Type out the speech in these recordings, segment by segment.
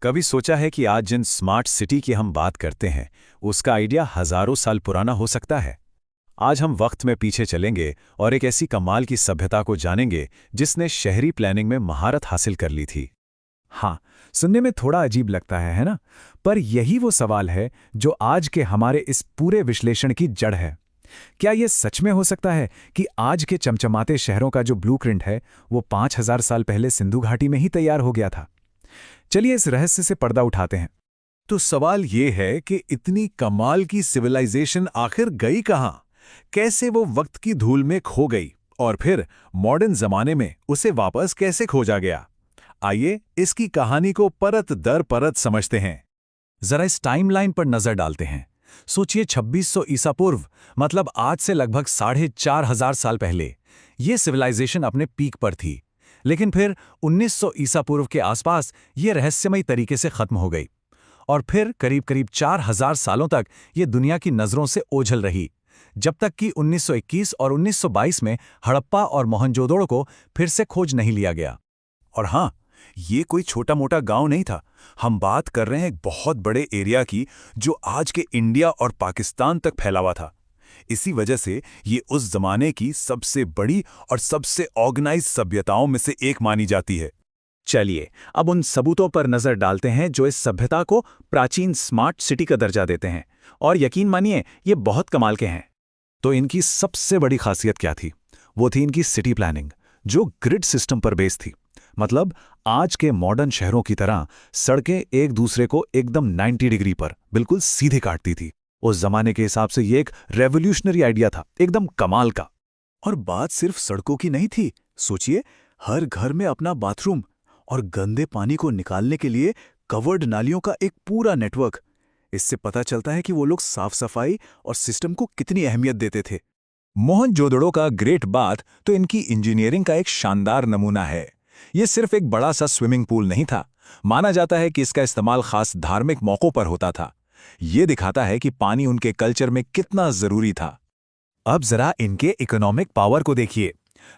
कभी सोचा है कि आज जिन स्मार्ट सिटी की हम बात करते हैं उसका आइडिया हजारों साल पुराना हो सकता है। आज हम वक्त में पीछे चलेंगे और एक ऐसी कमाल की सभ्यता को जानेंगे जिसने शहरी प्लानिंग में महारत हासिल कर ली थी। हाँ, सुनने में थोड़ा अजीब लगता है ना? पर यही वो सवाल है जो आज के हमारे इस पूरे विश्लेषण की जड़ है। क्या यह सच में हो सकता है कि आज के चमचमाते शहरों का जो ब्लूप्रिंट है वो 5000 साल पहले सिंधु घाटी में ही तैयार हो गया था? चलिए इस रहस्य से पर्दा उठाते हैं। तो सवाल ये है कि इतनी कमाल की सिविलाइजेशन आखिर गई कहां? कैसे वो वक्त की धूल में खो गई और फिर मॉडर्न जमाने में उसे वापस कैसे खोजा गया? आइए इसकी कहानी को परत दर परत समझते हैं। जरा इस टाइमलाइन पर नजर डालते हैं। सोचिए 2600 ईसा पूर्व, मतलब आज से लगभग 4500 साल पहले ये सिविलाइजेशन अपने पीक पर थी। लेकिन फिर 1900 ईसा पूर्व के आसपास ये रहस्यमयी तरीके से खत्म हो गई और फिर करीब करीब 4000 सालों तक ये दुनिया की नजरों से ओझल रही, जब तक कि 1921 और 1922 में हड़प्पा और मोहनजोदड़ो को फिर से खोज नहीं लिया गया। और हाँ, ये कोई छोटा मोटा गांव नहीं था। हम बात कर रहे हैं एक बहुत बड़े एरिया की जो आज के इंडिया और पाकिस्तान तक फैला हुआ था। इसी वजह से ये उस जमाने की सबसे बड़ी और सबसे ऑर्गेनाइज सभ्यताओं में से एक मानी जाती है। चलिए अब उन सबूतों पर नजर डालते हैं जो इस सभ्यता को प्राचीन स्मार्ट सिटी का दर्जा देते हैं, और यकीन मानिए ये बहुत कमाल के हैं। तो इनकी सबसे बड़ी खासियत क्या थी? वो थी इनकी सिटी प्लानिंग, जो ग्रिड सिस्टम पर बेस्ड थी। मतलब आज के मॉडर्न शहरों की तरह सड़कें एक दूसरे को एकदम 90 डिग्री पर बिल्कुल सीधे काटती थी। उस जमाने के हिसाब से ये एक रेवोल्यूशनरी आइडिया था, एकदम कमाल का। और बात सिर्फ सड़कों की नहीं थी। सोचिए, हर घर में अपना बाथरूम और गंदे पानी को निकालने के लिए कवर्ड नालियों का एक पूरा नेटवर्क। इससे पता चलता है कि वो लोग साफ सफाई और सिस्टम को कितनी अहमियत देते थे। मोहनजोदड़ो का ग्रेट बाथ तो इनकी इंजीनियरिंग का एक शानदार नमूना है। ये सिर्फ एक बड़ा सा स्विमिंग पूल नहीं था। माना जाता है कि इसका इस्तेमाल खास धार्मिक मौक़ों पर होता था। ये दिखाता है कि पानी उनके कल्चर में कितना जरूरी था। अब जरा इनके इकोनॉमिक पावर को देखिए।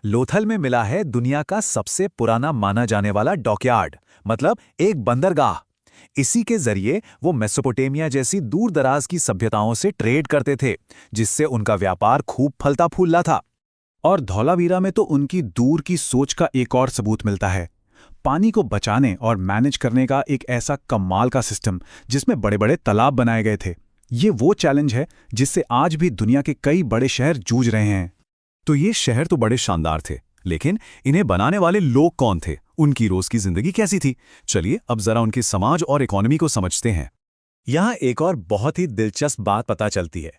लोथल में मिला है दुनिया का सबसे पुराना माना जाने वाला डॉकयार्ड, मतलब एक बंदरगाह। इसी के जरिए वो मेसोपोटामिया जैसी दूर दराज की सभ्यताओं से ट्रेड करते थे, जिससे उनका व्यापार खूब फलता फूलता था। और धौलावीरा में तो उनकी दूर की सोच का एक और सबूत मिलता है। पानी को बचाने और मैनेज करने का एक ऐसा कमाल का सिस्टम जिसमें बड़े बड़े तालाब बनाए गए थे। ये वो चैलेंज है जिससे आज भी दुनिया के कई बड़े शहर जूझ रहे हैं। तो ये शहर तो बड़े शानदार थे, लेकिन इन्हें बनाने वाले लोग कौन थे? उनकी रोज की जिंदगी कैसी थी? चलिए अब जरा उनके समाज और इकोनॉमी को समझते हैं। यहाँ एक और बहुत ही दिलचस्प बात पता चलती है।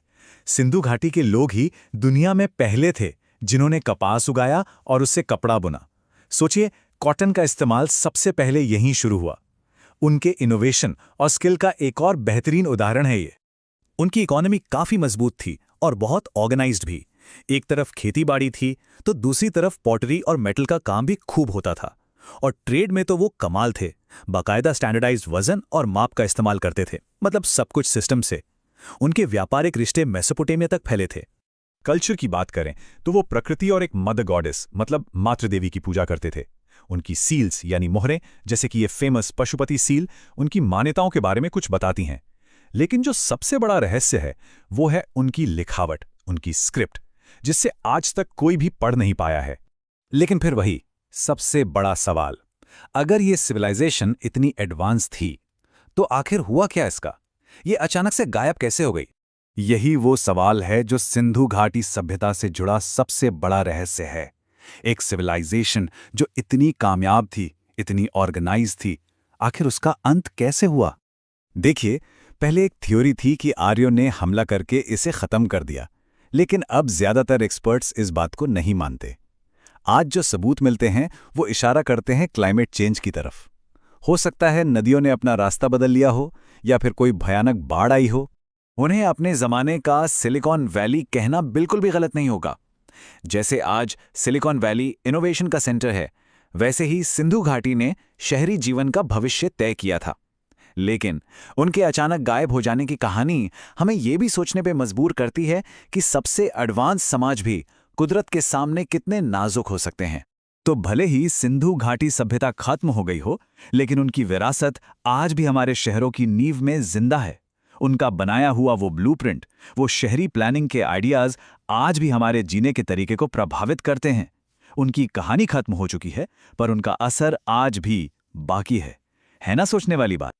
सिंधु घाटी के लोग ही दुनिया में पहले थे जिन्होंने कपास उगाया और उससे कपड़ा बुना। सोचिए, कॉटन का इस्तेमाल सबसे पहले यहीं शुरू हुआ। उनके इनोवेशन और स्किल का एक और बेहतरीन उदाहरण है ये। उनकी इकोनॉमी काफी मजबूत थी और बहुत ऑर्गेनाइज्ड भी। एक तरफ खेतीबाड़ी थी तो दूसरी तरफ पॉटरी और मेटल का काम भी खूब होता था। और ट्रेड में तो वो कमाल थे। बाकायदा स्टैंडर्डाइज्ड वजन और माप का इस्तेमाल करते थे, मतलब सब कुछ सिस्टम से। उनके व्यापारिक रिश्ते मेसोपोटामिया तक फैले थे। कल्चर की बात करें तो वो प्रकृति और एक मदर गॉडेस, मतलब मातृ देवी की पूजा करते थे। उनकी सील्स यानी मोहरें, जैसे कि ये फेमस पशुपति सील, उनकी मान्यताओं के बारे में कुछ बताती हैं। लेकिन जो सबसे बड़ा रहस्य है वो है उनकी लिखावट, उनकी स्क्रिप्ट, जिससे आज तक कोई भी पढ़ नहीं पाया है। लेकिन फिर वही सबसे बड़ा सवाल, अगर ये सिविलाइजेशन इतनी एडवांस थी तो आखिर हुआ क्या इसका? ये अचानक से गायब कैसे हो गई? यही वो सवाल है जो सिंधु घाटी सभ्यता से जुड़ा सबसे बड़ा रहस्य है। एक सिविलाइजेशन जो इतनी कामयाब थी, इतनी ऑर्गेनाइज थी, आखिर उसका अंत कैसे हुआ? देखिए, पहले एक थ्योरी थी कि आर्यों ने हमला करके इसे खत्म कर दिया, लेकिन अब ज्यादातर एक्सपर्ट्स इस बात को नहीं मानते। आज जो सबूत मिलते हैं वो इशारा करते हैं क्लाइमेट चेंज की तरफ। हो सकता है नदियों ने अपना रास्ता बदल लिया हो, या फिर कोई भयानक बाढ़ आई हो। उन्हें अपने जमाने का सिलिकॉन वैली कहना बिल्कुल भी गलत नहीं होगा। जैसे आज सिलिकॉन वैली इनोवेशन का सेंटर है, वैसे ही सिंधु घाटी ने शहरी जीवन का भविष्य तय किया था। लेकिन उनके अचानक गायब हो जाने की कहानी हमें यह भी सोचने पे मजबूर करती है कि सबसे एडवांस समाज भी कुदरत के सामने कितने नाजुक हो सकते हैं। तो भले ही सिंधु घाटी सभ्यता खत्म हो गई हो, लेकिन उनकी विरासत आज भी हमारे शहरों की नींव में जिंदा है। उनका बनाया हुआ वो ब्लूप्रिंट, वो शहरी प्लानिंग के आइडियाज आज भी हमारे जीने के तरीके को प्रभावित करते हैं। उनकी कहानी खत्म हो चुकी है, पर उनका असर आज भी बाकी है ना सोचने वाली बात।